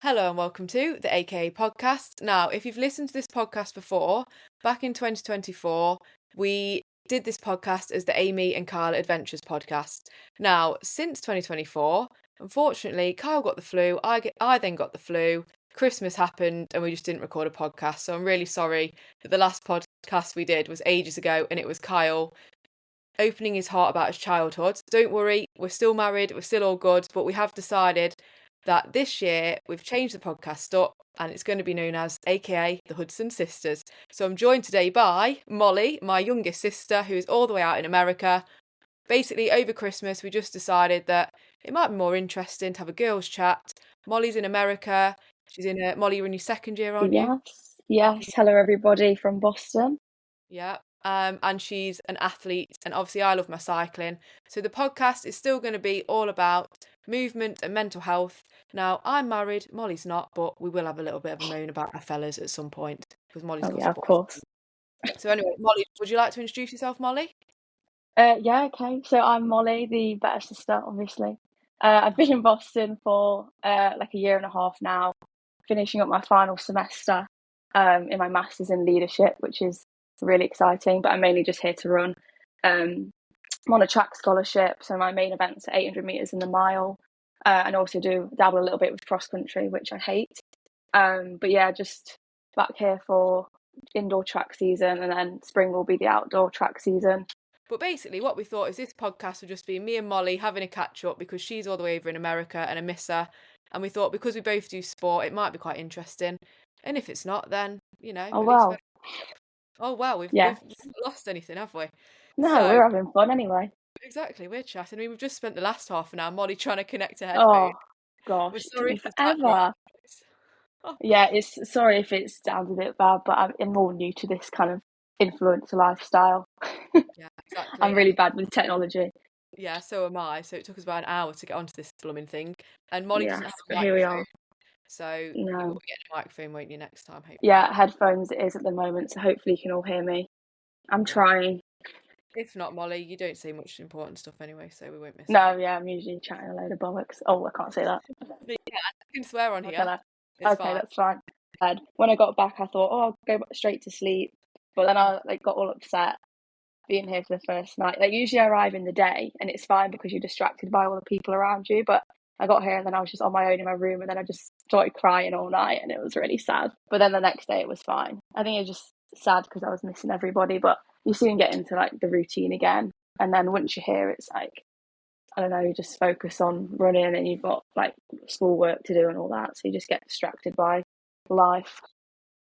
Hello and welcome to the AKA podcast. Now, if you've listened to this podcast before, back in 2024, we did this podcast as the Amy and Kyle Adventures podcast. Now, since 2024, unfortunately, Kyle got the flu, I then got the flu, Christmas happened, and we just didn't record a podcast. So I'm really sorry that the last podcast we did was ages ago and it was Kyle opening his heart about his childhood. Don't worry, we're still married, we're still all good, but we have decided that this year we've changed the podcast up and it's going to be known as AKA the Hudson Sisters. So I'm joined today by Molly, my youngest sister, who is all the way out in America. Basically, over Christmas, we just decided that it might be more interesting to have a girls' chat. Molly's in America. Molly, you're in your second year, aren't you? Yes. Hello, everybody from Boston. Yeah. And she's an athlete, and obviously I love my cycling. So the podcast is still going to be all about movement and mental health. Now, I'm married, Molly's not, but we will have a little bit of a moan about our fellas at some point because Molly's got Yeah, of support. course. So anyway, Molly, would you like to introduce yourself, Molly? Okay. So I'm Molly, the better sister, obviously. I've been in Boston for like a year and a half now, finishing up my final semester in my master's in leadership, which is really exciting. But I'm mainly just here to run. I'm on a track scholarship, so my main events are 800 meters in the mile, and also do dabble a little bit with cross country, which I hate. But yeah, just back here for indoor track season, and then spring will be the outdoor track season. But basically, what we thought is this podcast would just be me and Molly having a catch up because she's all the way over in America and I miss her. And we thought because we both do sport, it might be quite interesting. And if it's not, then, Oh at least we're... well. Oh, wow, we've Yeah. not lost anything, have we? No, So, we're having fun anyway. exactly, we're chatting. I mean, we've just spent the last half an hour, Molly, trying to connect her headphones. Oh We're gosh, it took sorry me if there's background forever. noise. Oh, Yeah, it's sorry if it sounds a bit bad, but I'm more new to this kind of influencer lifestyle. yeah, exactly. I'm really And bad with technology. yeah, so am I. So it took us about an hour to get onto this blooming thing. And Molly doesn't Yes, have a but here we microphone. are. So you will No. be getting a microphone, won't you, next time, hopefully? Yeah, headphones it is at the moment, so hopefully you can all hear me. I'm Yeah. trying. If not, Molly, you don't say much important stuff anyway, so we won't miss out. No, yeah, I'm usually chatting a load of bollocks. Oh, I can't say that. But yeah, you can swear on How here. can I? It's Okay, fine. that's fine. And when I got back, I thought, oh, I'll go straight to sleep. But then I got all upset being here for the first night. Like usually I arrive in the day and it's fine because you're distracted by all the people around you. But I got here and then I was just on my own in my room and then I just started crying all night and it was really sad. But then the next day it was fine. I think it was just sad because I was missing everybody. But you soon get into like the routine again. And then once you're here, it's like, I don't know, you just focus on running and you've got like schoolwork to do and all that. So you just get distracted by life.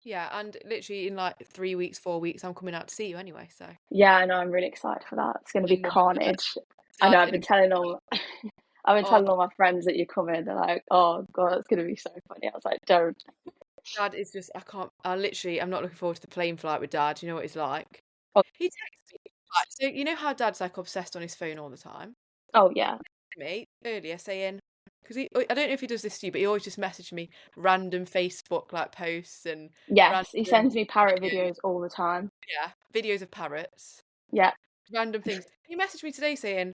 Yeah, and literally in like 3 weeks, 4 weeks, I'm coming out to see you anyway. So Yeah, I know, I'm really excited for that. It's going to be in the weather, carnage. I know, dad in a I've been oh, telling all my friends that you're coming. They're like, "Oh God, it's going to be so funny." I was like, "Don't." dad is just I'm not looking forward to the plane flight with dad. You know what he's like. Oh, He texts me like, so you know how dad's like obsessed on his phone all the time. oh yeah, Me earlier saying because I don't know if he does this to you, but he always just messaged me random Facebook like posts and yes. He random sends me parrot videos, videos all the time. yeah, videos of parrots, Yeah, random things. He messaged me today saying,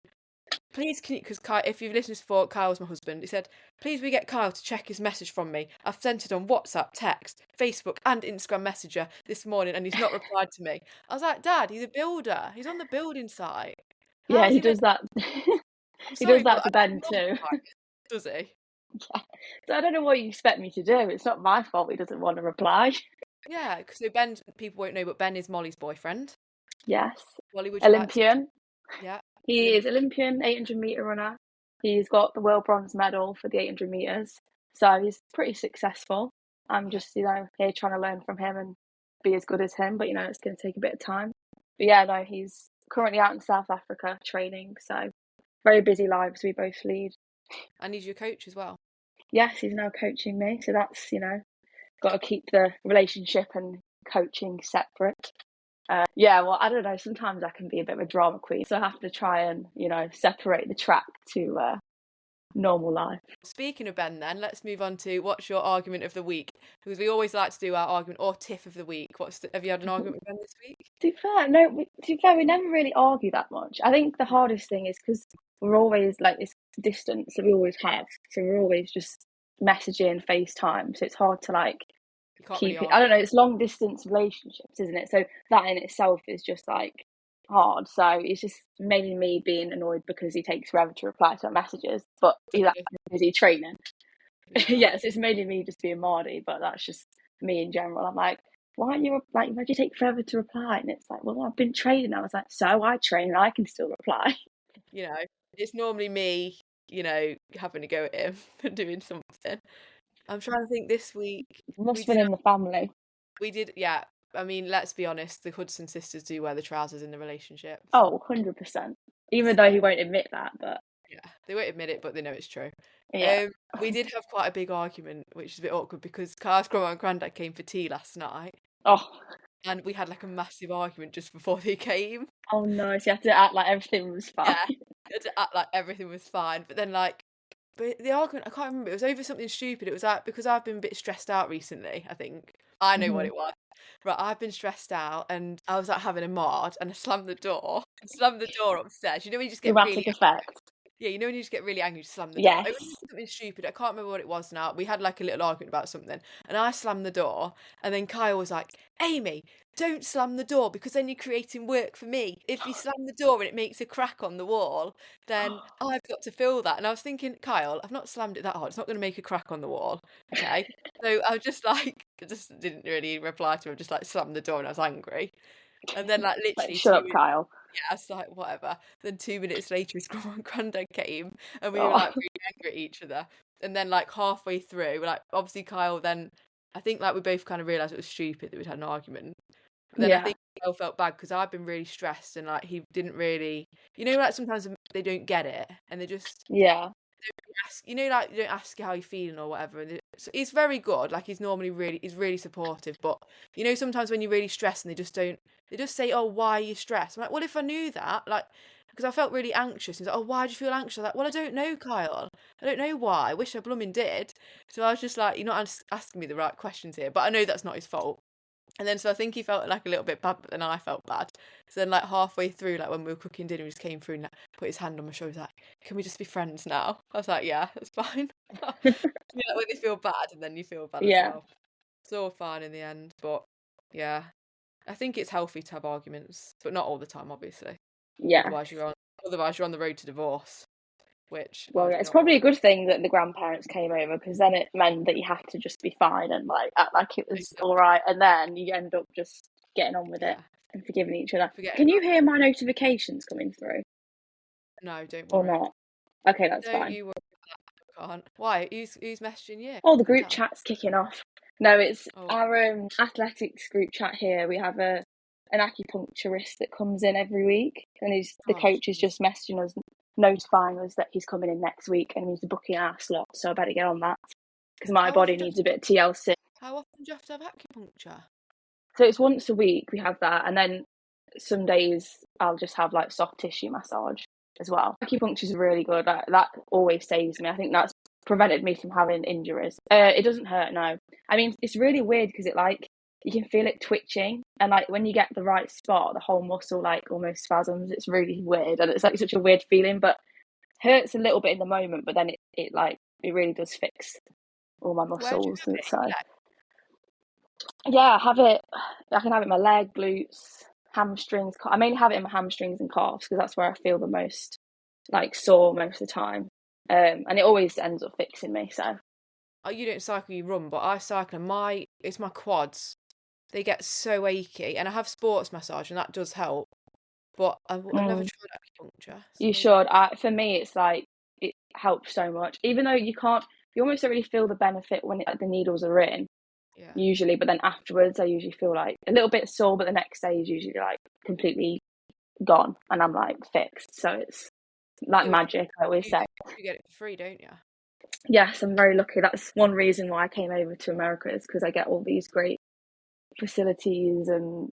"Please, can you?" Because if you've listened before, Kyle's my husband. He said, "Please, we get Kyle to check his message from me. I've sent it on WhatsApp, text, Facebook, and Instagram Messenger this morning, and he's not replied to me." I was like, "Dad, he's a builder. He's on the building site. How yeah. is He he meant?" does that. I'm He does sorry, but that to Ben too. does he? Yeah. So I don't know what you expect me to do. It's not my fault he doesn't want to reply. Yeah, so Ben, people won't know, but Ben is Molly's boyfriend. Yes, Molly, would you like to? Olympian. Yeah, He is Olympian. Olympian 800-meter runner. He's got the world bronze medal for the 800 meters. So he's pretty successful. I'm Yeah, just, here trying to learn from him and be as good as him, but it's going to take a bit of time. But yeah, no, he's currently out in South Africa training. So very busy lives we both lead. and he's your coach as well. Yes, he's now coaching me. So that's, got to keep the relationship and coaching separate. Yeah, well, I don't know. Sometimes I can be a bit of a drama queen, so I have to try and separate the track to normal life. Speaking of Ben, then let's move on to what's your argument of the week, because we always like to do our argument or tiff of the week. Have you had an argument with Ben this week? To be fair, no. To be fair, we never really argue that much. I think the hardest thing is because we're always like this distance that we always have, so we're always just messaging, FaceTime, so it's hard to like You can't really keep it. argue. I don't know. It's long distance relationships, isn't it? So that in itself is just like hard. So it's just mainly me being annoyed because he takes forever to reply to our messages, but he's actually busy training. Yeah. Yes, it's mainly me just being Mardy, but that's just me in general. I'm like, why are you like? Why do you take forever to reply? And it's like, well, I've been training. I was like, so I train and I can still reply. You know, it's normally me, having to go at him for doing something. I'm trying to think this week. Must We have been did, in the family. yeah. I mean, let's be honest, the Hudson sisters do wear the trousers in the relationships. Oh, 100%. Even though he So, won't admit that, but yeah, they won't admit it, but they know it's true. yeah. We did have quite a big argument, which is a bit awkward because Car's grandma and granddad came for tea last night, Oh, and we had like a massive argument just before they came. oh no. So you have to act like everything was fine. Yeah, we had to act like everything was fine, but then but the argument, I can't remember. It was over something stupid. It was like because I've been a bit stressed out recently. I think I know what Mhm. it was. Right, I've been stressed out, and I was like having a mod, and I slammed the door. I slammed the door upstairs. You know when you just get really Dramatic effect. yeah, you know when you just get really angry, you slam the door. It was Yes. something stupid. I can't remember what it was now. We had like a little argument about something, and I slammed the door, and then Kyle was like, "Amy, don't slam the door because then you're creating work for me. If you slam the door and it makes a crack on the wall, then I've got to fill that." And I was thinking, Kyle, I've not slammed it that hard. It's not going to make a crack on the wall, okay? So I was just like, I just didn't really reply to him. Just like slammed the door, and I was angry. And then like Like, literally shut two up, Kyle. yeah, I was like, whatever. Then 2 minutes later, his grandma and granddad came, and we were Oh, like really angry at each other. And then like halfway through, like obviously Kyle then, I think like we both kind of realised it was stupid that we'd had an argument. But then I yeah. think Kyle felt bad because I've been really stressed and like he didn't really, like sometimes they don't get it and they just Yeah. ask, like you don't ask you how you're feeling or whatever. And so he's very good. Like he's really supportive. But sometimes when you're really stressed and they just say, "Oh, why are you stressed?" I'm like, well, if I knew that, like, because I felt really anxious. He's like, "Oh, why do you feel anxious?" I'm like, well, I don't know, Kyle. I don't know why. I wish I blooming did. So I was just like, you're not asking me the right questions here. But I know that's not his fault. And then so I think he felt like a little bit bad, but then I felt bad. So then like halfway through, like when we were cooking dinner, he just came through and like, put his hand on my shoulder, he was like, "Can we just be friends now?" I was like, "Yeah, that's fine." Yeah, when they feel bad and then you feel bad as Yeah. well. It's all fine in the end, but yeah. I think it's healthy to have arguments, but not all the time, obviously. Yeah. Otherwise you're on the road to divorce, which I Well, yeah, do it's not probably want. a good thing that the grandparents came over because then it meant that you have to just be fine and like act like it was all Exactly. right, and then you end up just getting on with it Yeah. and forgiving each other. Forgetting Can you about hear it. my notifications coming through No, don't or worry. not? Okay, that's Don't fine. you worry. I can't. Why? Who's messaging you? Oh, the Can I group tell? chat's kicking off. No, it's Oh, our athletics group chat here. We have an acupuncturist that comes in every week, and the oh, coach is jeez. just messaging us, notifying us that he's coming in next week, and he's booking our slot. So I better get on that because my How body often do you needs a bit of TLC. how often do you have to have acupuncture? So it's once a week we have that, and then some days I'll just have like soft tissue massage as well. Acupuncture is really good. That always saves me. I think that's prevented me from having injuries. It doesn't hurt, no. I mean, it's really weird because it like you can feel it twitching, and like when you get the right spot, the whole muscle like almost spasms. It's really weird, and it's like such a weird feeling, but hurts a little bit in the moment, but then it really does fix all my Where do you muscles. have it? In So your leg? yeah, I can have it in my leg, glutes, hamstrings. I mainly have it in my hamstrings and calves because that's where I feel the most like sore most of the time. And it always ends up fixing me. So Oh, you don't cycle, you run, but I cycle and it's my quads. They get so achy, and I have sports massage, and that does help. But I've never mm, tried acupuncture, so you maybe I. should. For me, it's like it helps so much. Even though you almost don't really feel the benefit when the needles are in Yeah. usually, but then afterwards, I usually feel like a little bit sore, but the next day is usually like completely gone, and I'm like fixed. So it's like You always magic. I always say. you get it for free, don't you? Yes, I'm very lucky. That's one reason why I came over to America is because I get all these great facilities and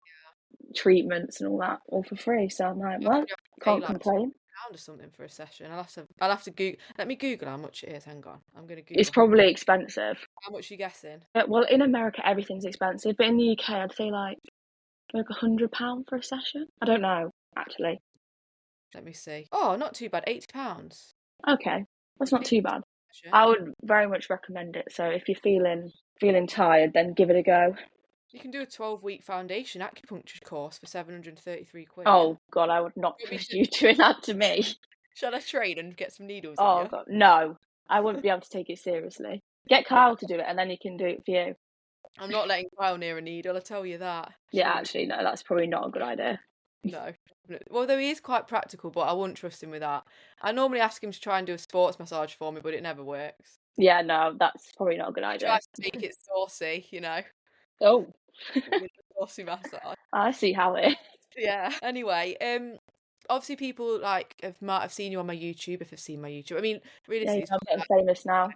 treatments and all that all for free. So I'm like, I'll well, probably have to pay can't like complain. £2 or something for a session. I'll have to Google. Let me Google how much it is. Hang on, I'm gonna It's Google probably expensive. how much you guessing. Well, in America, everything's expensive, but in the UK, I'd say like £100 for a session. I don't know actually. Let me see. Oh, not too bad. £80. Okay, that's not too bad. Sure. I would very much recommend it. So if you're feeling tired, then give it a go. You can do a 12-week foundation acupuncture course for 733 quid. Oh God, I would not Want me trust to, you doing that to me. shall I train and get some needles in Oh you? God, no, I wouldn't be able to take it seriously. Get Right. Kyle to do it, and then he can do it for you. I'm not letting Kyle near a needle, I tell you that. Yeah, Jeez. actually, no, that's probably not a good idea. No. Well, though he is quite practical, but I wouldn't trust him with that. I normally ask him to try and do a sports massage for me, but it never works. Yeah, no, that's probably not a good He idea. tries to make it saucy, you know, Oh, with a saucy massage. I see how it is. Yeah. Anyway, obviously people might have seen you on my YouTube if they've seen my YouTube. I mean, Yeah, realistically, I'm getting famous now.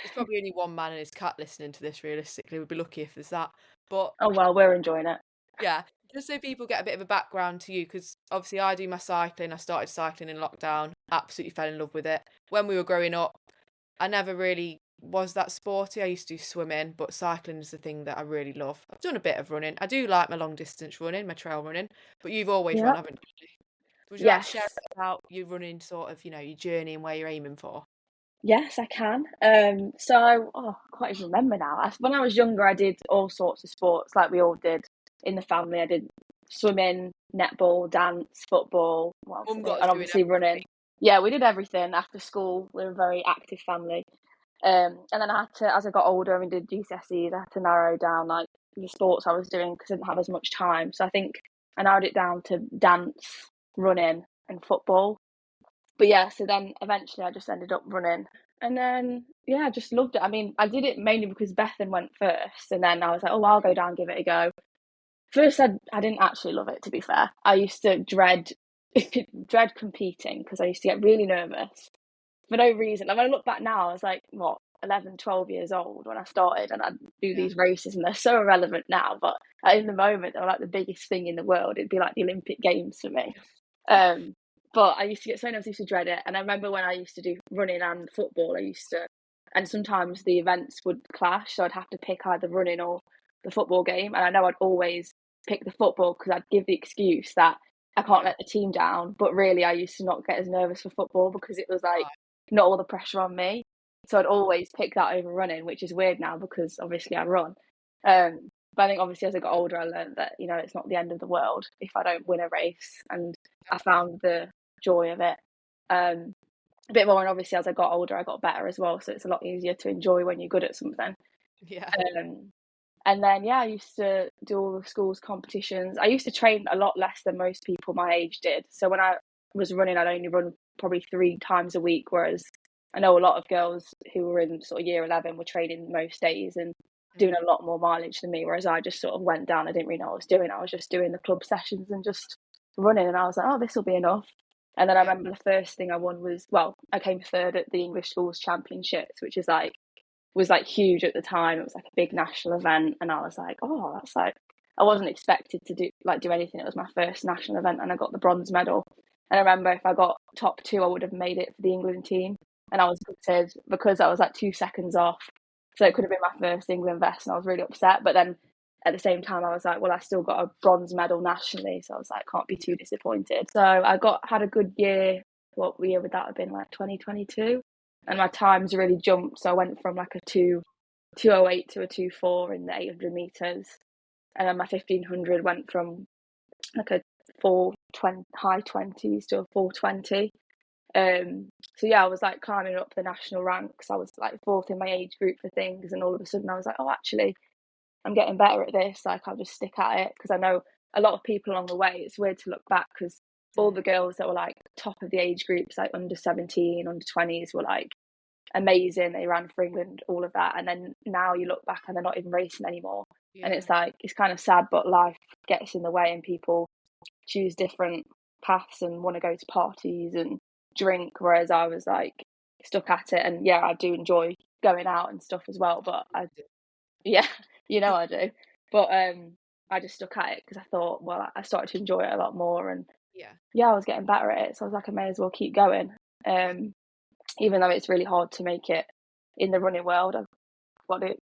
there's probably only one man and his cat listening to this. Realistically, we'd be lucky if there's that. But Oh well, we're enjoying it. yeah, just so people get a bit of a background to you, because obviously I do my cycling. I started cycling in lockdown. Absolutely fell in love with it. When we were growing up, I never really was that sporty. I used to do swimming, but cycling is the thing that I really love. I've done a bit of running. I do like my long distance running, my trail running, but you've always run, Yeah. haven't you? Would you like to share a Yes. bit about you running, sort of, your journey and where you're aiming for? Yes, I can. I can't even remember now. When I was younger, I did all sorts of sports, like we all did in the family. I did swimming, netball, dance, football. What else Mum I did? got us And doing obviously running. everything. Yeah, we did everything after school. We were a very active family. And then I had to, as I got older and did GCSEs, I had to narrow down like the sports I was doing because I didn't have as much time. So I think I narrowed it down to dance, running, and football. But yeah, so then eventually I just ended up running. And then, yeah, I just loved it. I mean, I did it mainly because Bethan went first. And then I was like, oh, I'll go down, give it a go. First, I didn't actually love it, to be fair. I used to dread competing because I used to get really nervous for no reason. And when I look back now, I was like, what, 11, 12 years old when I started, and I'd do Yeah. these races, and they're so irrelevant now. But in the moment, they were like the biggest thing in the world. It'd be like the Olympic Games for me. Um, but I used to get so nervous, I used to dread it. And I remember when I used to do running and football, and sometimes the events would clash. So I'd have to pick either running or the football game. And I know I'd always pick the football because I'd give the excuse that I can't Yeah. let the team down. But really, I used to not get as nervous for football because it was like Right. not all the pressure on me. So I'd always pick that over running, which is weird now because obviously I run. But I think obviously as I got older, I learned that, it's not the end of the world if I don't win a race. And I found the joy of it a bit more. And obviously as I got older, I got better as well. So it's a lot easier to enjoy when you're good at something. Yeah. Um, and then, yeah, I used to do all the school's competitions. I used to train a lot less than most people my age did. So when I was running, I'd only run probably 3 times a week, whereas I know a lot of girls who were in sort of year 11 were training most days and doing Mm. a lot more mileage than me, whereas I just sort of went down. I didn't really know what I was doing. I was just doing the club sessions and just running, and I was like, oh, this will be enough. And then I Yeah. remember the first thing I won was, well, I came third at the English Schools Championships, which is like was like huge at the time. It was like a big national event, and I was like, oh, that's like I wasn't expected to do anything. It was my first national event, and I got the bronze medal. And I remember if I got top two, I would have made it for the England team, and I was gutted because I was like 2 seconds off. So it could have been my first England vest, and I was really upset. But then at the same time, I was like, well, I still got a bronze medal nationally, so I was like, can't be too disappointed. So I had a good year. What year would that have been? Like 2022, and Yeah. my times really jumped. So I went from like a 2:08 to a 2:04 in the 800 meters, and then my 1500 went from like a 4:20 high 20s to a 4:20. So yeah, I was like climbing up the national ranks. I was like fourth in my age group for things, and all of a sudden I was like, oh, actually, I'm getting better at this. Like I'll just stick at it because I know a lot of people along the way. It's weird to look back because all Mm. the girls that were like top of the age groups, like under 17, under 20s, were like amazing. They ran for England, all of that. And then now you look back and they're not even racing anymore. And Yeah. it's like, it's kind of sad, but life gets in the way and people choose different paths and want to go to parties and drink. Whereas I was like stuck at it. And yeah, I do enjoy going out and stuff as well. But yeah, I do. But I just stuck at it because I thought, well, I started to enjoy it a lot more. And Yeah. yeah, I was getting better at it. So I was like, I may as well keep going. That's, Even though it's really hard to make it in the running world, I've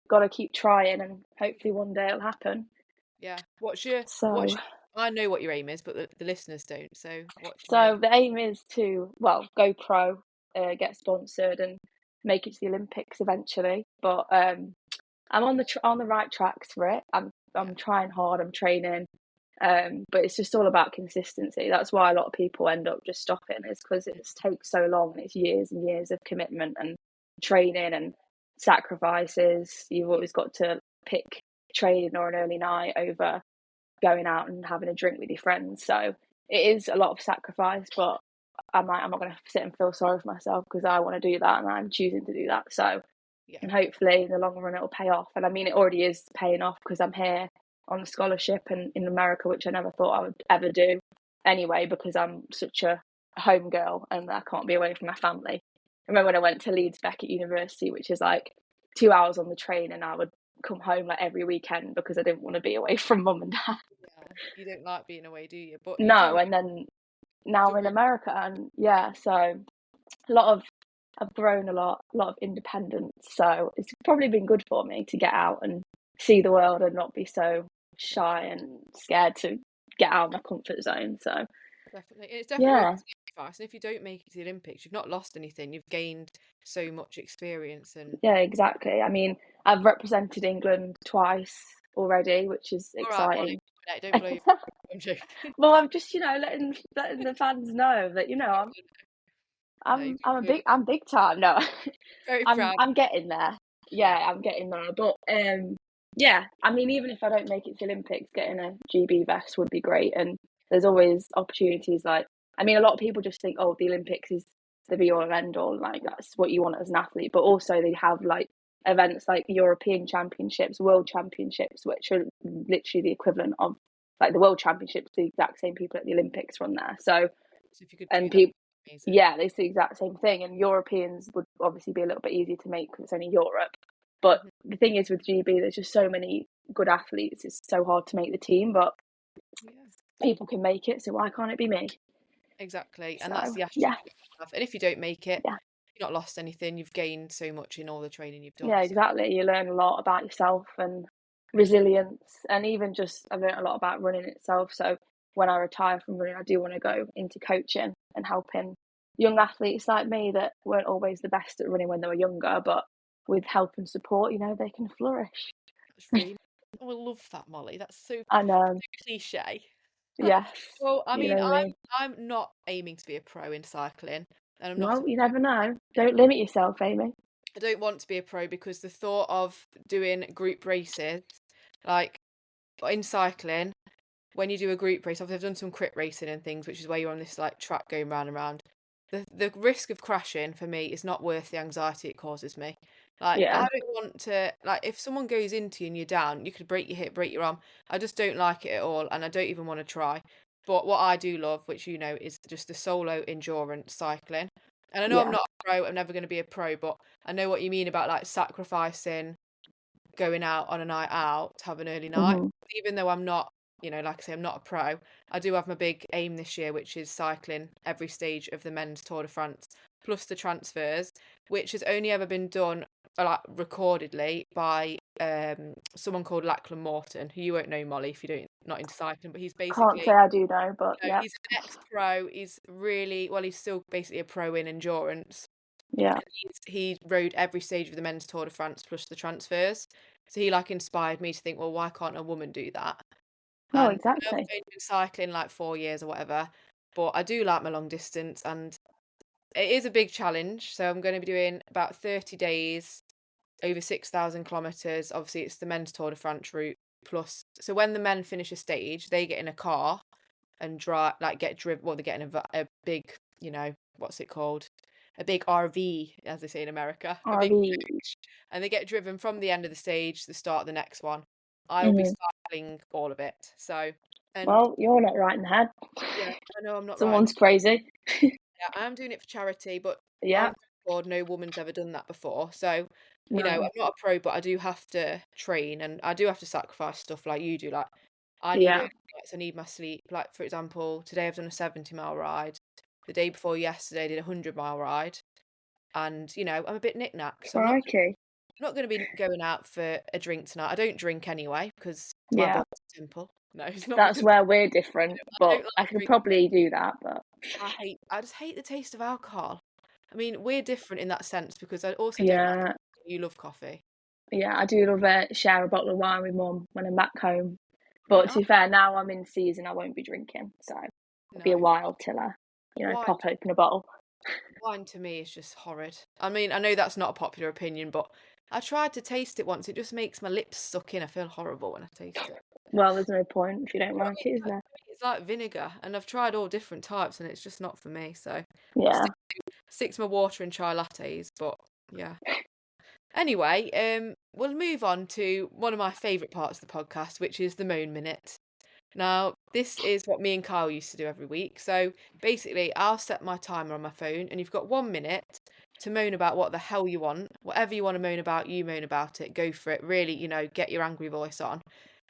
got to keep trying, and hopefully one day it'll happen. yeah. What's So, I know what your aim is, but the listeners don't. So what's your so aim? the aim is to, well, go pro, get sponsored, and make it to the Olympics eventually. But I'm on the right tracks for it. I'm trying hard. I'm training. But it's just all about consistency. That's why a lot of people end up just stopping, is because it takes so long, and it's years and years of commitment and training and sacrifices. You've always got to pick training or an early night over going out and having a drink with your friends. So it is a lot of sacrifice, but I'm not going to sit and feel sorry for myself because I want to do that and I'm choosing to do that. So, and hopefully in the long run it'll pay off. And I mean, it already is paying off because I'm here on a scholarship and in America, which I never thought I would ever do anyway, because I'm such a home girl and I can't be away from my family. I remember when I went to Leeds Beckett University, which is like 2 hours on the train, and I would come home like every weekend because I didn't want to be away from mum and dad. Yeah, you don't like being away, do you? But you No, do. and then now I'm in Really, America, and so I've grown a lot of independence. So it's probably been good for me to get out and see the world and not be so shy and scared to get out of my comfort zone. So definitely, it's definitely worth yeah, sacrifice. And if you don't make it to the Olympics, you've not lost anything. You've gained so much experience, and yeah, exactly. I mean, I've represented England twice already, which is all right, Molly, exciting. don't blow your. I'm joking. Well, I'm just letting the fans know that No, you're doing good. I'm big time. No, Very proud. I'm getting there. Yeah, Yeah, I'm getting there. But yeah, I mean, even if I don't make it to Olympics, getting a GB vest would be great. And there's always opportunities. Like, I mean, a lot of people just think, oh, the Olympics is the be all and end all. Like, that's what you want as an athlete. But also, they have like events like European Championships, World Championships, which are literally the equivalent of like the World Championships. The exact same people at the Olympics run there. So, so if you could do and that, people. amazing. Yeah, it's the exact same thing. And Europeans would obviously be a little bit easier to make because it's only Europe. But Hmm. the thing is with GB, there's just so many good athletes. It's so hard to make the team, but Yeah, people can make it. So why can't it be me? exactly. And that's So the attitude yeah, you have. And if you don't make it, yeah, you've not lost anything. You've gained so much in all the training you've done. yeah, So exactly. You learn a lot about yourself and resilience, and even just I've learned a lot about running itself. So when I retire from running, I do want to go into coaching and helping young athletes like me that weren't always the best at running when they were younger, but with help and support, they can flourish. that's really. Oh, I love that, Molly. That's so And cliche. yes, Well, I you mean, know me. I'm not aiming to be a pro in cycling, and I'm not. Well, you never know. Don't limit yourself, Amy. I don't want to be a pro because the thought of doing group races, like in cycling, when you do a group race, obviously I've done some crit racing and things, which is where you're on this like track going round and round. The risk of crashing for me is not worth the anxiety it causes me. Like Yeah. I don't want to like if someone goes into you and you're down, you could break your hip, break your arm. I just don't like it at all, and I don't even want to try. But what I do love, which you know, is just the solo endurance cycling. And I know I'm Yeah. not a pro, I'm never going to be a pro, but I know what you mean about like sacrificing going out on a night out to have an early night. Hmm. Even though I'm not, like I say, I'm not a pro, I do have my big aim this year, which is cycling every stage of the men's Tour de France, plus the transfers, which has only ever been done like recordedly by someone called Lachlan Morton, who you won't know, Molly, if you don't not into cycling, but he's Can't basically say I do know, but yeah. he's an ex-pro. He's really well. He's still basically a pro in endurance. Yeah. And he rode every stage of the men's Tour de France plus the transfers. So he like inspired me to think, well, why can't a woman do that? No, And I've exactly. only been cycling like 4 years or whatever, but I do like my long distance, and it is a big challenge. So I'm going to be doing about 30 days over 6,000 kilometers. Obviously, it's the men's Tour de France route plus. So when the men finish a stage, they get in a car and drive, like get driven. Well, they get in a big, what's it called? A big RV, as they say in America, a big RV. coach, and they get driven from the end of the stage to the start of the next one. I will be Hmm. cycling all of it. So, and Well, you're not right in the head. yeah, I know I'm not right. Someone's crazy. Yeah, I am doing it for charity, but Yeah. on record, no woman's ever done that before. So, I'm No. not a pro, but I do have to train and I do have to sacrifice stuff like you do. Like, I need Yeah. early nights, I need my sleep. Like, for example, today I've done a 70-mile ride. The day before yesterday, I did a 100-mile ride. And, I'm a bit knick-knack. So, Crikey. I'm not going to be going out for a drink tonight. I don't drink anyway because my Yeah. body's simple. No, it's not That's because where we're different, I but don't I like could drinking. probably do that, but I just hate the taste of alcohol. I mean, we're different in that sense because I also don't like Yeah, you love coffee. yeah, I do love share a bottle of wine with mum when I'm back home. I mean, But to be fair, now I'm in season, I won't be drinking, so it'll be a no, while till I, wine pop open a bottle. wine to me is just horrid. I mean, I know that's not a popular opinion, but I tried to taste it once. It just makes my lips suck in. I feel horrible when I taste it. Well, there's no point if you don't You know what like it, is there? it's like vinegar, and I've tried all different types, and it's just not for me. So I'll Yeah. stick to my water and chai lattes. But yeah. Anyway, we'll move on to one of my favourite parts of the podcast, which is the Moan Minute. Now, this is what me and Kyle used to do every week. So basically, I'll set my timer on my phone, and you've got 1 minute to moan about what the hell you want. Whatever you want to moan about, you moan about it. Go for it. Really, get your angry voice on.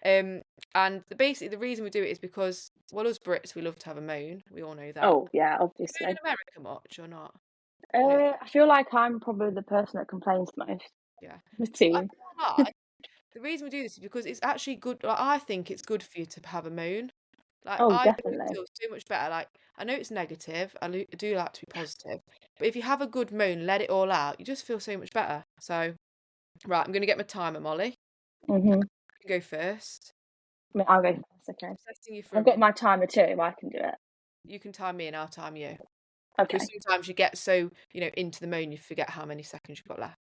And basically, the reason we do it is because, well, us Brits, we love to have a moan. We all know that. Oh, yeah, Do you moan in obviously. America much or not? No, I feel like I'm probably the person that complains most. yeah. The I team. can't lie. The reason we do this is because it's actually good. Like, I think it's good for you to have a moan. Like, Oh, I always definitely. feel so much better. Like, I know it's negative. I do like to be positive. But if you have a good moan, let it all out, you just feel so much better. So, right, I'm going to get my timer, Molly. Mhm. You go first. I mean, I'll go first. Okay. I'm testing you for a I've got minute. my timer too. I can do it. You can time me and I'll time you. Because Okay. sometimes you get so, into the moan, you forget how many seconds you've got left.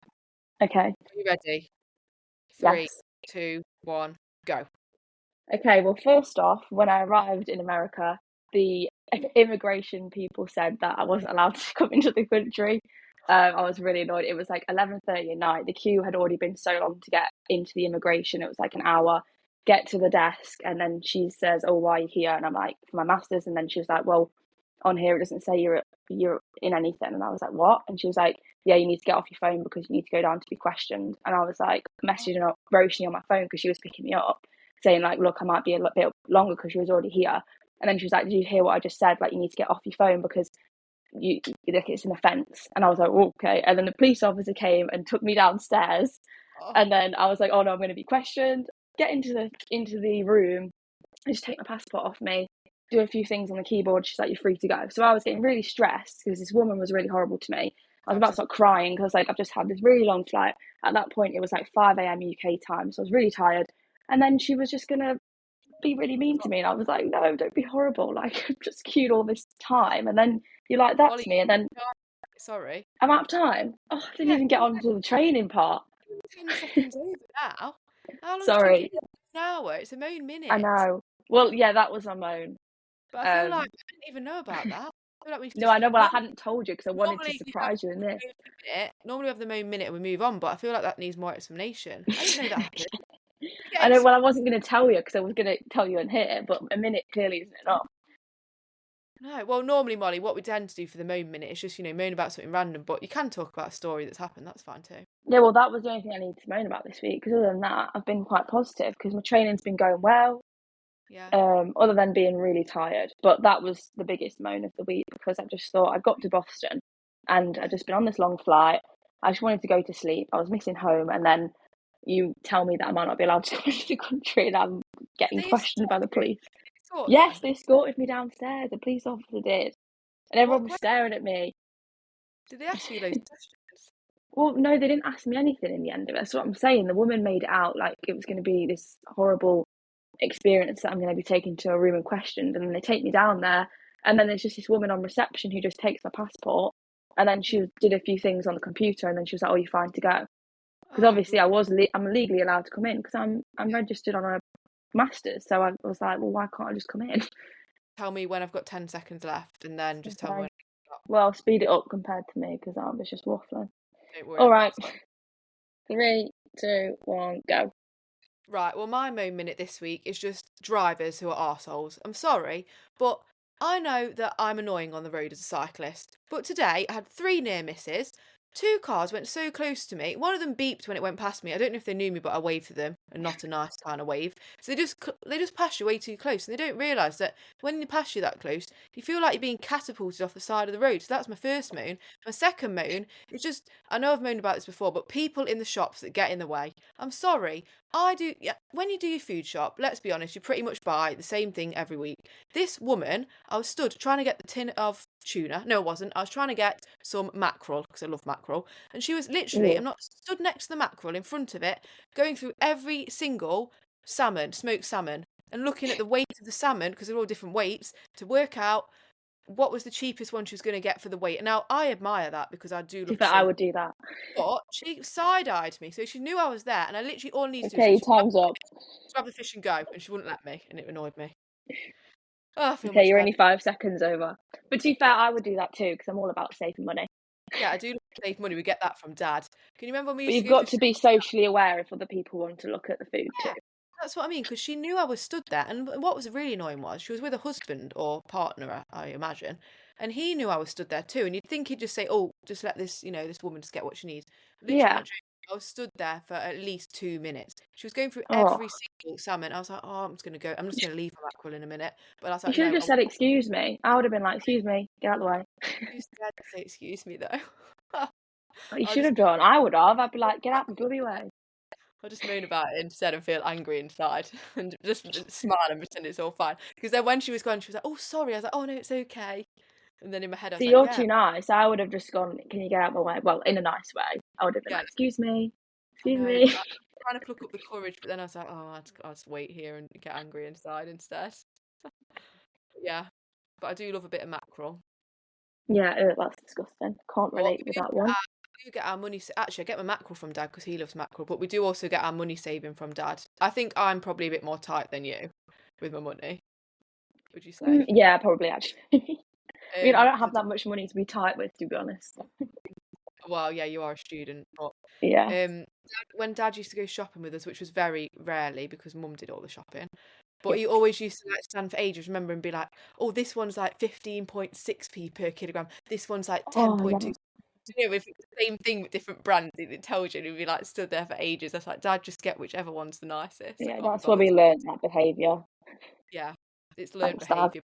Okay. Are you ready? Three, Yes. 2, 1, go. Okay. Well, first off, when I arrived in America, the immigration people said that I wasn't allowed to come into the country. I was really annoyed. It was like 11:30 at night. The queue had already been so long to get into the immigration. It was like an hour. Get to the desk, and then she says, "Oh, why are you here?" And I'm like, "For my masters." And then she was like, "Well, on here it doesn't say you're in anything." And I was like, "What?" And she was like, "Yeah, you need to get off your phone because you need to go down to be questioned." And I was like, messaging her, Roshni on my phone because she was picking me up, saying like, "Look, I might be a little bit longer because she was already here." And then she was like, "Did you hear what I just said? Like, you need to get off your phone because like it's an offence." And I was like, oh, "Okay." And then the police officer came and took me downstairs, Oh, and then I was like, "Oh no, I'm going to be questioned." Get into the room, and just take my passport off me, do a few things on the keyboard. She's like, "You're free to go." So I was getting really stressed because this woman was really horrible to me. I was about to absolutely. start crying because like I've just had this really long flight. At that point, it was like 5 a.m. UK time, so I was really tired. And then she was just gonna be really mean to me, and I was like, "No, don't be horrible. Like I've just queued all this time, and then you're like that Molly, to me, and then sorry. I'm out of time." Oh, I didn't Yeah, even get on to the training part. 10 seconds over now. How long do you think it Sorry, is? An hour. It's a moan I minute. know. Well, yeah, that was my moan. But I feel like Um, I didn't even know about that. I feel like we no, just I know. Well, I hadn't told you because I wanted to normally we have surprise you in this. the moan minute. Normally we have the moan minute and we move on, but I feel like that needs more explanation. I didn't know that happened. You get I know. ex- Well, I wasn't going to tell you because I was going to tell you in here, but a minute clearly isn't enough. no, well, normally, Molly, what we tend to do for the moan minute is just, moan about something random, but you can talk about a story that's happened. That's fine too. Yeah, well, that was the only thing I needed to moan about this week. Because other than that, I've been quite positive because my training's been going well. Yeah. Other than being really tired, but that was the biggest moan of the week because I just thought I got to Boston, and I'd just been on this long flight. I just wanted to go to sleep. I was missing home, and then you tell me that I might not be allowed to go into the country, and I'm Did getting they questioned by escort the you? police. Did they escort Yes, them? they escorted me downstairs. The police officer did, and everyone What was question? staring at me. Did they ask you loads of questions? Well, no, they didn't ask me anything in the end of it. That's what I'm saying. The woman made it out like it was going to be this horrible experience that I'm going to be taken to a room and questioned. And then they take me down there. And then there's just this woman on reception who just takes my passport. And then she did a few things on the computer. And then she was like, "Oh, you're fine to go." Because Oh, obviously I'm legally allowed to come in because I'm registered on a master's. So I was like, well, why can't I just come in? tell me when I've got 10 seconds left and then just tell me Okay. when I've got. Well, speed it up compared to me because I was just waffling. Don't worry, All I've got right. this. 3, 2, 1, go. Right, well, my moan minute this week is just drivers who are arseholes. I'm sorry, but I know that I'm annoying on the road as a cyclist. But today I had 3 near misses. 2 cars went so close to me. One of them beeped when it went past me. I don't know if they knew me, but I waved to them, and not a nice kind of wave. So they just pass you way too close, and they don't realise that when they pass you that close, you feel like you're being catapulted off the side of the road. So that's my first moan. My second moan is just, I know I've moaned about this before, but people in the shops that get in the way. I'm sorry, I do, yeah. When you do your food shop, let's be honest, you pretty much buy the same thing every week. This woman, I was stood trying to get the tin of tuna. No, it wasn't. I was trying to get some mackerel because I love mackerel. And she was literally, Ugh. I'm not stood next to the mackerel in front of it, going through every single salmon, smoked salmon, and looking at the weight of the salmon because they're all different weights to work out what was the cheapest one she was going to get for the weight. And now I admire that because I do To be love to fair, I save. would do that. But she side-eyed me, so she knew I was there, and I literally all I needed to do Okay, was time's up. grab the fish and go, and she wouldn't let me, and it annoyed me. Oh, I feel Okay, much you're better. only 5 seconds over. But to be fair, Yeah, I would do that too because I'm all about saving money. yeah, I do love to save money. We get that from Dad. Can you remember when we But used to you've go to got the to be socially aware if other people want to look at the food too. yeah, that's what I mean, because she knew I was stood there, and what was really annoying was she was with a husband or partner, I imagine, and he knew I was stood there too, and you'd think he'd just say, "Oh, just let this, this woman just get what she needs." Literally, I'm Yeah. not joking. I was stood there for at least 2 minutes. She was going through Oh, every single salmon. I was like, "Oh, I'm just gonna leave my mackerel in a minute." But I was you like, should have "No, just said, "Excuse me." I would have been like, "Excuse me, get out of the way." you scared to say excuse me though." You I'll should just have done. I would have. I'd be like, "Get out the bloody way." I'll just moan about it instead and feel angry inside and just smile and pretend it's all fine. Because then when she was gone, she was like, "Oh, sorry." I was like, "Oh no, it's okay." And then in my head, I was See, like, you're "Yeah, too nice. I would have just gone, "Can you get out of my way?" Well, in a nice way. I would have been yeah, like, "Excuse me, I excuse know." me." But I was trying to pluck up the courage, but then I was like, "Oh, I'll just wait here and get angry inside instead." Yeah, but I do love a bit of mackerel. Yeah, that's disgusting. Can't But relate with that one. we do get our money. Actually, I get my mackerel from Dad because he loves mackerel. But we do also get our money saving from Dad. I think I'm probably a bit more tight than you with my money. Would you say? Yeah, probably actually. I mean, I don't 'Cause have that much money to be tight with, to be honest. well, yeah, you are a student, but Yeah. when Dad used to go shopping with us, which was very rarely because Mum did all the shopping, but Yeah. he always used to like stand for ages, remember, and be like, "Oh, this one's like 15.6p per kilogram. This one's like Oh, 10.2." yeah. If it's the same thing with different brands, it tells you, and he'd be like stood there for ages. I was like, "Dad, just get whichever one's the nicest. I Yeah, can't be that's where bothered." we learned that behavior. Yeah, it's learned Thanks, Dad. behaviour.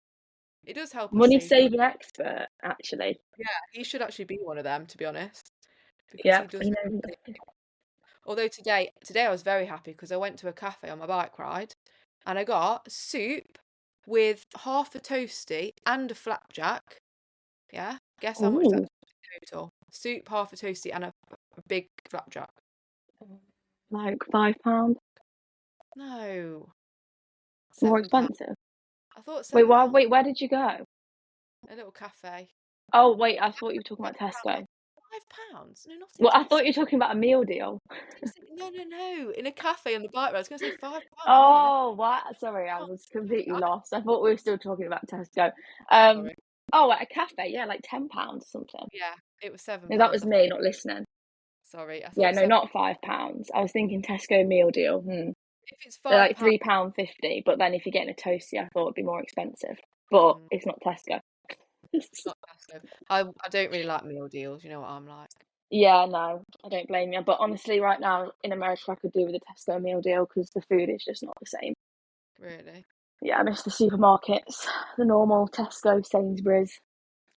It does help us Money save money. saving expert, actually. Yeah, he should actually be one of them, to be honest, because Yeah, he does. you know. Although today I was very happy because I went to a cafe on my bike ride and I got soup with half a toasty and a flapjack. Yeah. Guess how much Ooh, that's total? Soup, half a toasty, and a big flapjack. like £5 No. more £7. expensive. I thought Wait, why? £7. Wait, where did you go? A little cafe. Oh, wait, I thought you were talking about £5. Tesco. £5? No, not in Well, I thought Tesco. you were talking about a meal deal. No, no, no. In a cafe on the bike ride. I was going to say £5. Oh, no. Oh, what? Sorry, I was completely lost. I thought we were still talking about Tesco. Um, Sorry. oh, at a cafe, yeah, like £10 or something. Yeah, it was £7. No, that was I thought. me not listening. Sorry, I Yeah, thought no, £7. not £5. I was thinking Tesco meal deal. If it's They're £5. like £3.50, but then if you're getting a toasty, I thought it'd be more expensive. But Mm, it's not Tesco. not Tesco. I don't really like meal deals. You know what I'm like. Yeah, no, I don't blame you. But honestly, right now in America, I could do with a Tesco meal deal because the food is just not the same. Really. Yeah, I miss the supermarkets, the normal Tesco, Sainsbury's.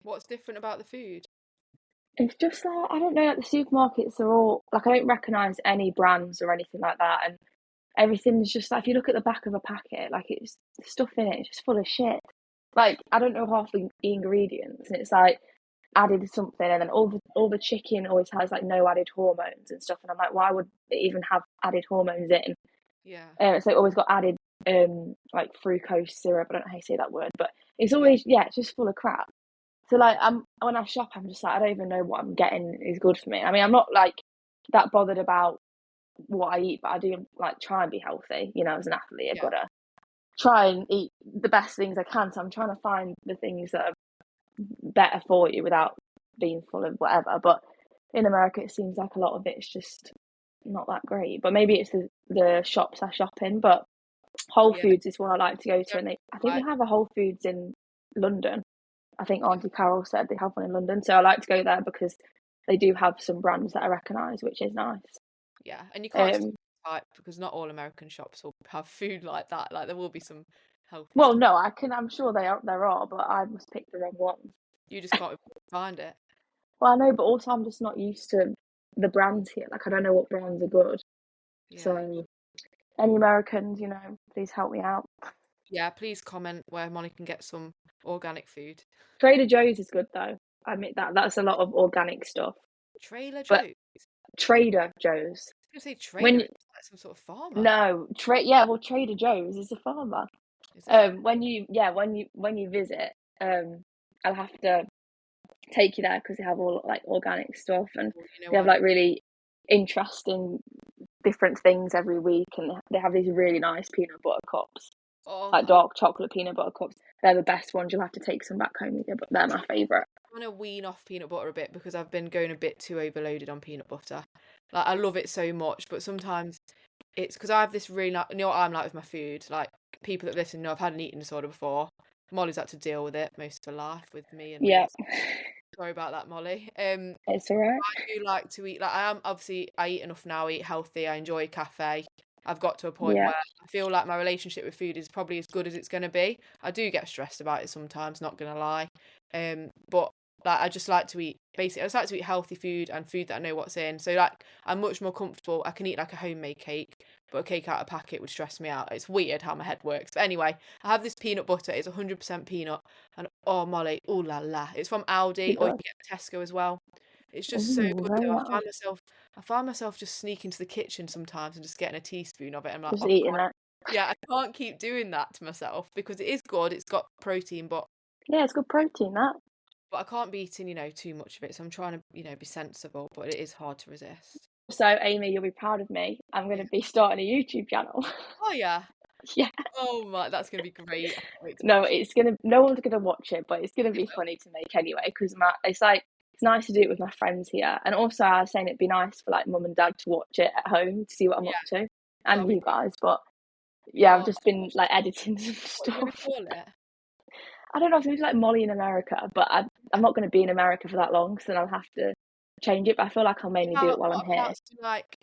What's different about the food? It's just like, I don't know, like the supermarkets are all like, I don't recognise any brands or anything like that. And everything's just like, if you look at the back of a packet, like it's the stuff in it, it's just full of shit. Like, I don't know half the ingredients. And it's like, added something, and then all the chicken always has like no added hormones and stuff, and I'm like, why would it even have added hormones in? Yeah. So it always got added like fructose syrup. I don't know how you say that word, but it's Yeah. always, yeah, it's just full of crap. So like, when I shop, I'm just like, I don't even know what I'm getting is good for me. I mean, I'm not like that bothered about what I eat, but I do like try and be healthy. As an athlete, I've Yeah. got to try and eat the best things I can. So I'm trying to find the things that are better for you without being full of whatever. But in America, it seems like a lot of it's just not that great. But maybe it's the shops I shop in. But Whole Yeah. Foods is one I like to go to, They're and I think they right. have a Whole Foods in London. I think Yeah. Auntie Carol said they have one in London, so I like to go there because they do have some brands that I recognise, which is nice. Yeah. And you can't Um, stereotype because not all American shops will have food like that. Like there will be some healthy well, stuff. no, I'm sure there are, but I must pick the wrong ones. You just can't find it. Well, I know, but also I'm just not used to the brands here. Like, I don't know what brands are good, Yeah. so. Any Americans, please help me out. Yeah, please comment where Molly can get some organic food. Trader Joe's is good though. I admit that. That's a lot of organic stuff. Trailer But Joe's? Trader Joe's. I was going to say trader, When it's like some sort of farmer. no, well, Trader Joe's is a farmer. Is it? When you visit, I'll have to take you there because they have all like organic stuff, and You know they have what? like really interesting different things every week, and they have these really nice peanut butter cups, Oh, like dark chocolate peanut butter cups. They're the best ones. You'll have to take some back home with you, but they're my favourite. I'm going to wean off peanut butter a bit because I've been going a bit too overloaded on peanut butter. Like, I love it so much, but sometimes it's because I have this really, you know what I'm like with my food? Like, people that listen know I've had an eating disorder before. Molly's had to deal with it most of her life with me and Yeah, Liz. Sorry about that, Molly. it's all right. I do like to eat, like, I am obviously, I eat enough now, I eat healthy, I enjoy cafe. I've got to a point Yeah, where I feel like my relationship with food is probably as good as it's going to be. I do get stressed about it sometimes, not going to lie. But like, I just like to eat, basically, I just like to eat healthy food and food that I know what's in. So like, I'm much more comfortable. I can eat like a homemade cake, but a cake out of a packet would stress me out. It's weird how my head works. But anyway, I have this peanut butter. It's 100% peanut. And oh, Molly, ooh la la. It's from Aldi, it or you does. can get Tesco as well. It's just so Ooh, good very though. nice. I find myself just sneaking to the kitchen sometimes and just getting a teaspoon of it. I'm like, Just oh eating God. that. Yeah, I can't keep doing that to myself because it is good. It's got protein, Yeah, it's good protein. That. but I can't be eating, too much of it. So I'm trying to, be sensible, but it is hard to resist. So, Amy, you'll be proud of me. I'm going Yeah. to be starting a YouTube channel. Oh yeah. Yeah. Oh my, that's gonna be great. I can't wait to No, watch it. it's gonna. No one's gonna watch it, but it's gonna be funny to make anyway. Because it's like it's nice to do it with my friends here, and also I was saying it'd be nice for like mum and dad to watch it at home to see what I'm up Yeah, to, that'll and be you great. guys. But yeah, I've Oh, just been like editing some what are you gonna stuff. call it? I don't know if it's like Molly in America, but I'm not going to be in America for that long, so then I'll have to change it. But I feel like I'll mainly do it while I'm What here. about something like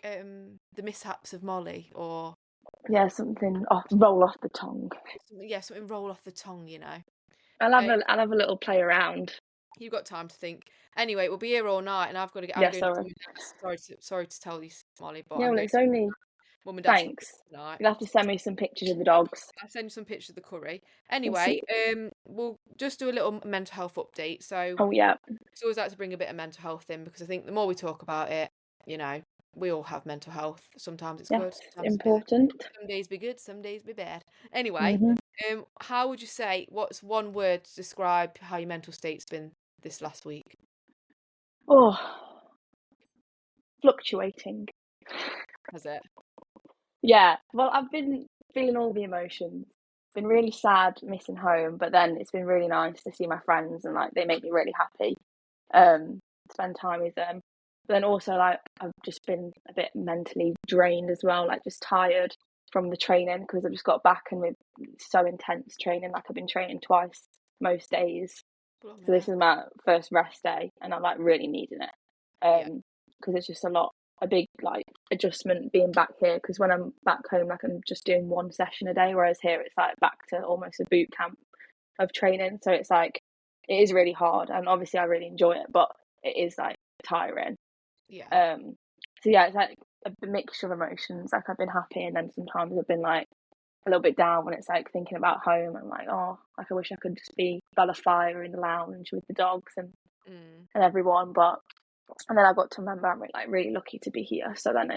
the mishaps of Molly or Yeah, something off, roll off the tongue. something, yeah, something roll off the tongue. I'll Uh, have a little play around. you've got time to think. Anyway, we'll be here all night, and I'm Yeah, going to sorry. mum and dad's. Sorry to tell you, Molly, but Yeah, I'm well, going it's only to mum and dad's for thanks. tonight. You'll have to send me some pictures of the dogs. I'll send you some pictures of the curry. Yes. Anyway, we'll just do a little mental health update. So Oh yeah, it's always like to bring a bit of mental health in because I think the more we talk about it, you know, we all have mental health. Sometimes it's yes, good, sometimes it's bad. important. Some days be good, some days be bad. Anyway, Hmm. how would you say, what's one word to describe how your mental state's been this last week? Oh, fluctuating. Has it? Yeah, well, I've been feeling all the emotions. Been really sad missing home, but then it's been really nice to see my friends and like they make me really happy. Yeah. Spend time with them. But then also like I've just been a bit mentally drained as well, like just tired from the training because I've just got back and with so intense training. Like I've been training twice most days. So Blimey this heck. is my first rest day and I'm like really needing it. Yeah. Because it's just a big like adjustment being back here because when I'm back home like I'm just doing one session a day, whereas here it's like back to almost a boot camp of training. So it's like it is really hard and obviously I really enjoy it, but it is like tiring. Yeah. So yeah, it's like a mixture of emotions. Like I've been happy and then sometimes I've been like a little bit down when it's like thinking about home and like, oh, like I wish I could just be by the fire in the lounge with the dogs Mm. and everyone. But and then I've got to remember I'm really lucky to be here. So then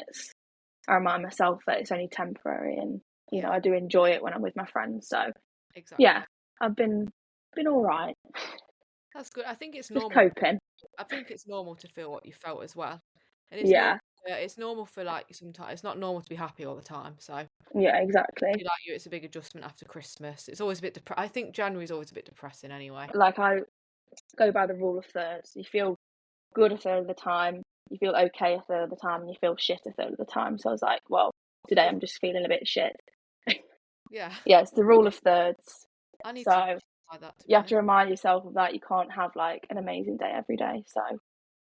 I remind myself that it's only temporary and Yeah. I do enjoy it when I'm with my friends. So yeah, Exactly. I've been all right. That's good. I think it's Just normal. coping. I think it's normal to feel what you felt as well, and it's normal. Yeah. It's normal for like sometimes it's not normal to be happy all the time. So Yeah, exactly. like you, it's a big adjustment after Christmas. It's always a bit. I think January's always a bit depressing anyway. Like I go by the rule of thirds. You feel good a third of the time, you feel okay a third of the time, and you feel shit a third of the time. So I was like, well, What's today the I'm just feeling a bit shit. yeah? Yeah, it's the rule of thirds. I need to So try that to be you have to honest. remind yourself of that. You can't have like an amazing day every day. So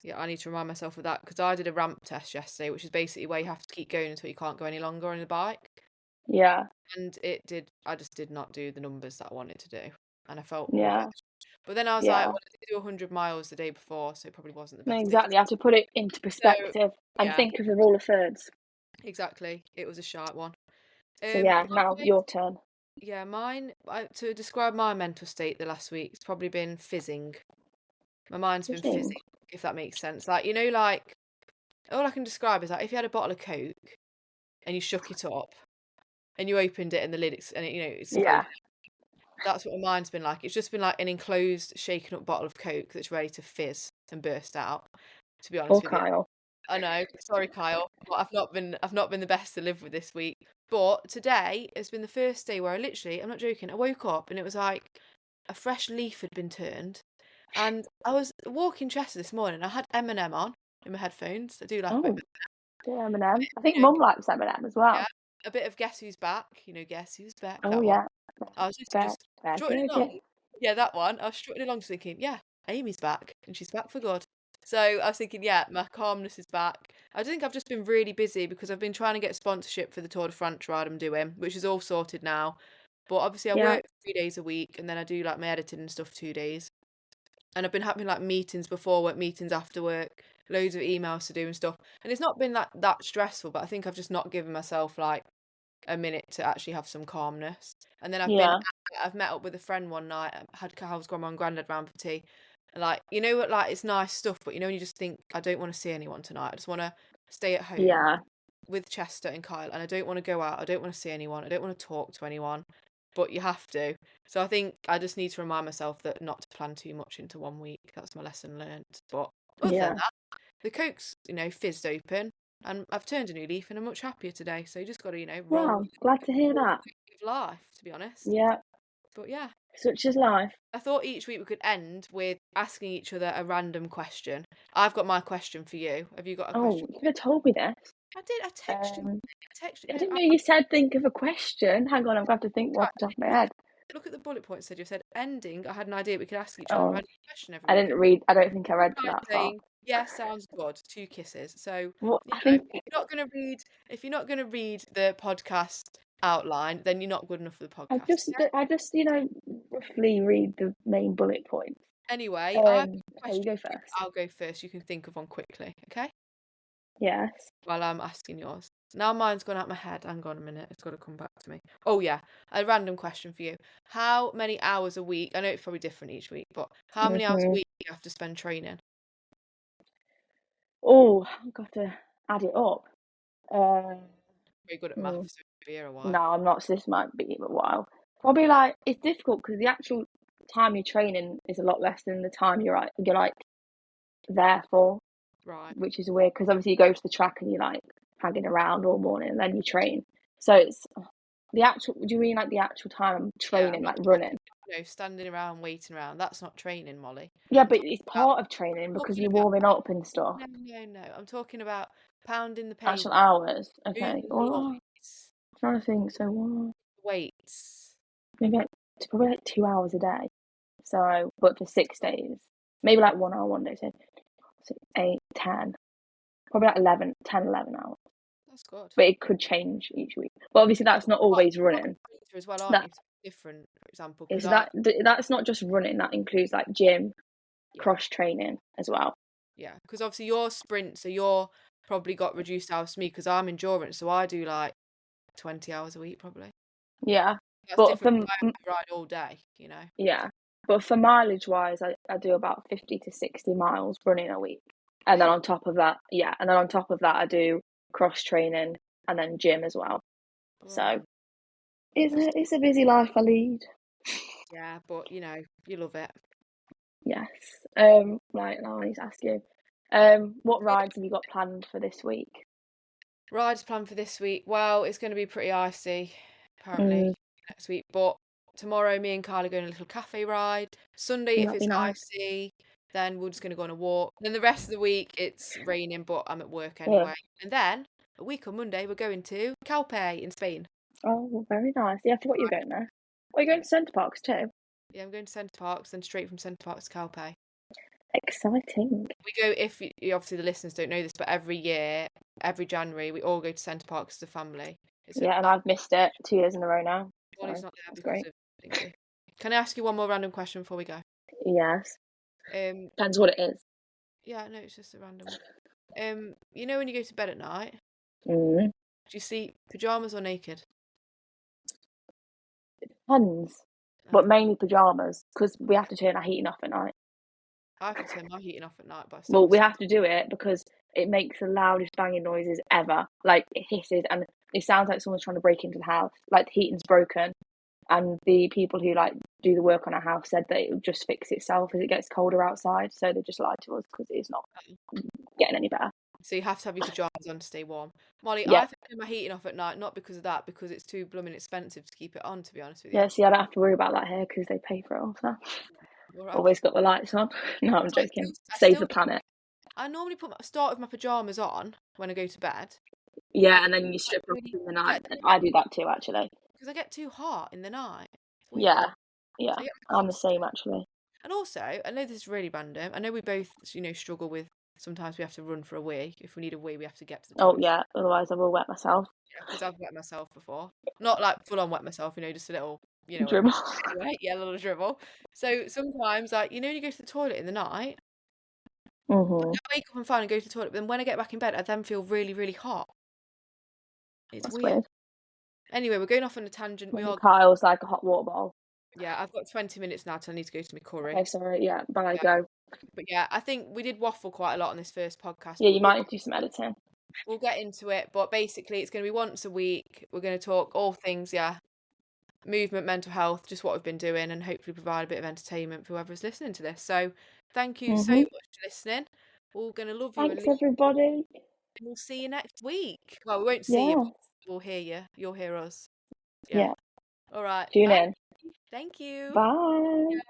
Yeah, I need to remind myself of that because I did a ramp test yesterday, which is basically where you have to keep going until you can't go any longer on the bike. yeah, And I just did not do the numbers that I wanted to do. And I felt rubbish. yeah, But then I was like, yeah. well, I did do 100 miles the day before, so it probably wasn't the No, best day. exactly. You have to put it into So, perspective and yeah, think of the rule of thirds. exactly. It was a sharp one. So yeah, now mine, your turn. yeah, to describe my mental state the last week, it's probably been fizzing. My mind's been Fishing. fizzing, if that makes sense. Like, you know, like, all I can describe is like if you had a bottle of Coke and you shook it up and you opened it and the lid, and it, you know, it's Yeah. closed. That's what my mind's been like. It's just been like an enclosed, shaken up bottle of Coke that's ready to fizz and burst out. To be honest Poor with you, Kyle. I know. Sorry, Kyle, but I've not been the best to live with this week. But today has been the first day where I'm not joking. I woke up and it was like a fresh leaf had been turned, and I was walking Chester this morning. I had Eminem on in my headphones. I do like a bit, Oh, dear Eminem. I think you know, Mum likes Eminem as well. yeah, a bit of Guess Who's Back. You know, Guess Who's Back. Oh That one. yeah. I was just Back, just back strutting again. along. Yeah, that one. I was strutting along, just thinking, yeah, Amy's back, and she's back for good. So I was thinking, yeah, my calmness is back. I think I've just been really busy because I've been trying to get sponsorship for the Tour de France ride I'm doing, which is all sorted now. But obviously, I Yeah. work 3 days a week, and then I do like my editing and stuff 2 days. And I've been having like meetings before work, meetings after work, loads of emails to do and stuff. And it's not been that stressful, but I think I've just not given myself like a minute to actually have some calmness. And then Yeah. I've met up with a friend one night, had Cal's grandma and granddad round for tea. And like, you know what, like it's nice stuff, but you know when you just think, I don't want to see anyone tonight. I just want to stay at home Yeah. with Chester and Kyle, and I don't want to go out. I don't want to see anyone. I don't want to talk to anyone. But you have to. So I think I just need to remind myself that not to plan too much into one week. That's my lesson learned. But other than Yeah. that, the Coke's, fizzed open, and I've turned a new leaf and I'm much happier today. So you just got to, roll Wow. Glad to hear with that. life, to be honest. Yeah. But yeah, Such is life. I thought each week we could end with asking each other a random question. I've got my question for you. Have you got a Oh, question? you could have told me this. I did. I texted you. I texted I you. didn't know you said think of a question. Hang on, I'm going to have to think one off the top of my head. Look at the bullet points. Said you said ending. I had an idea we could ask each other a Oh, random question every I week. didn't read. I don't think I read Right, that far. saying yes, sounds good. 2 kisses. So Well, I think if you're not gonna read the podcast outline, then you're not good enough for the I podcast. just, I just, roughly read the main bullet points. Anyway, I've got a Okay, you question go for you. first. I'll go first. You can think of one quickly, okay? Yes. While I'm asking yours. Now mine's gone out my head. Hang on a minute. It's got to come back to me. Oh yeah, a random question for you. How many hours a week? I know it's probably different each week, but how many hours a week do you have to spend training? Oh, I've got to add it up. Very good at Hmm. maths, so it'll be here a while. No, I'm not. So this might be a while. Probably like it's difficult because the actual time you're training is a lot less than the time you're like there for, Right. which is weird because obviously you go to the track and you're like hanging around all morning and then you train. So it's the actual. Do you mean like the actual time I'm Yeah, training, like running? standing around, waiting around. That's not training, Molly. Yeah, I'm but talking it's about, part of training because talking you're about, warming up and stuff. no, no, no. I'm talking about pounding the Actual pavement, hours. moving Okay. the Well, I'm lights, trying to think. So what? weights. Maybe like, it's probably like 2 hours a day. So, but for 6 days, maybe like 1 hour one day. So 6, 8, 10, probably like 11, 10, 11 hours. That's good. But it could change each week. But obviously, that's not always running. As well, aren't That you? Different, for example, is because that's not just running. That includes like gym, yeah, cross training as well. yeah, because obviously you're sprint, so you're probably got reduced hours to me because I'm endurance, so I do like 20 hours a week probably. Yeah, That's but different. I have to ride all day. yeah, but for mileage wise, I do about 50 to 60 miles running a week, and then Really? on top of that, I do cross training and then gym as well. So Oh, it's a busy life I lead. yeah, but you love it. Yes. Right now I need to ask you, what rides have you got planned for this week? Rides planned for this week. Well, it's going to be pretty icy, apparently, Mm, next week. But tomorrow, me and Carl are going on a little cafe ride. Sunday, if that'd be it's nice. icy, then we're just going to go on a walk. Then the rest of the week, it's raining, but I'm at work Yeah. anyway. And then a week on Monday, we're going to Calpe in Spain. Oh, well, very nice. Yeah, I forgot you're going there. Are you going to Centre Parks too? Yeah, I'm going to Centre Parks, then straight from Centre Parks to Calpe. Exciting. We go, if obviously the listeners don't know this, but every year, every January, we all go to Centre Parks as a family. Yeah, and I've missed it 2 years in a row now. Molly's So not there that's because great. of Dingy. Can I ask you one more random question before we go? Yes. Um, Depends what it is. yeah, no, it's just a random one. When you go to bed at night, Mm. do you sleep pajamas or naked? Depends, but mainly pajamas because we have to turn our heating off at night. I have to turn my heating off at night, but I still Well, have we to. have to do it because it makes the loudest banging noises ever. Like it hisses and it sounds like someone's trying to break into the house. Like the heating's broken, and the people who like do the work on our house said that it would just fix itself as it gets colder outside. So they just lied to us because it's not getting any better. So you have to have your pajamas on to stay warm. Molly, I Yeah, have to turn my heating off at night, not because of that, because it's too blooming expensive to keep it on, to be honest with you. yeah. See, I don't have to worry about that here because they pay for it all. So All right. always got the lights on. No, I'm So joking. I Save still the planet. I normally start with my pajamas on when I go to bed. Yeah, and then you strip them Really, in the night. yeah, And I do that too, actually. because I get too hot in the night. It's weird. Yeah, yeah. So yeah, I I'm can't the same actually. And also, I know this is really random. I know we both, struggle with sometimes we have to run for a wee. If we need a wee, we have to get to the Oh toilet. yeah, otherwise I will wet myself. Yeah, because I've wet myself before. Not like full on wet myself, just a little, Dribble. right? Yeah, a little dribble. So sometimes, like, when you go to the toilet in the night, Mhm. I wake up and fine and go to the toilet, but then when I get back in bed, I then feel really, really hot. It's That's weird. weird. Anyway, we're going off on a tangent. We Maybe are, Kyle's like a hot water bottle. yeah, I've got 20 minutes now till I need to go to my curry. Okay, sorry. Yeah, bye. Yeah, Go. but yeah, I think we did waffle quite a lot on this first podcast, Yeah, but you might need to do some editing. we'll get into it. But basically, it's going to be once a week. We're going to talk all things, yeah, movement, mental health, just what we've been doing, and hopefully provide a bit of entertainment for whoever's listening to this. So thank you so Mhm. much for listening. We're going to love you and Thanks everybody. we'll see you next week. Well, we won't see you, Yeah. but we'll hear you. You'll hear us. Yeah. Yeah. All right. Tune Bye. in. Thank you. Bye.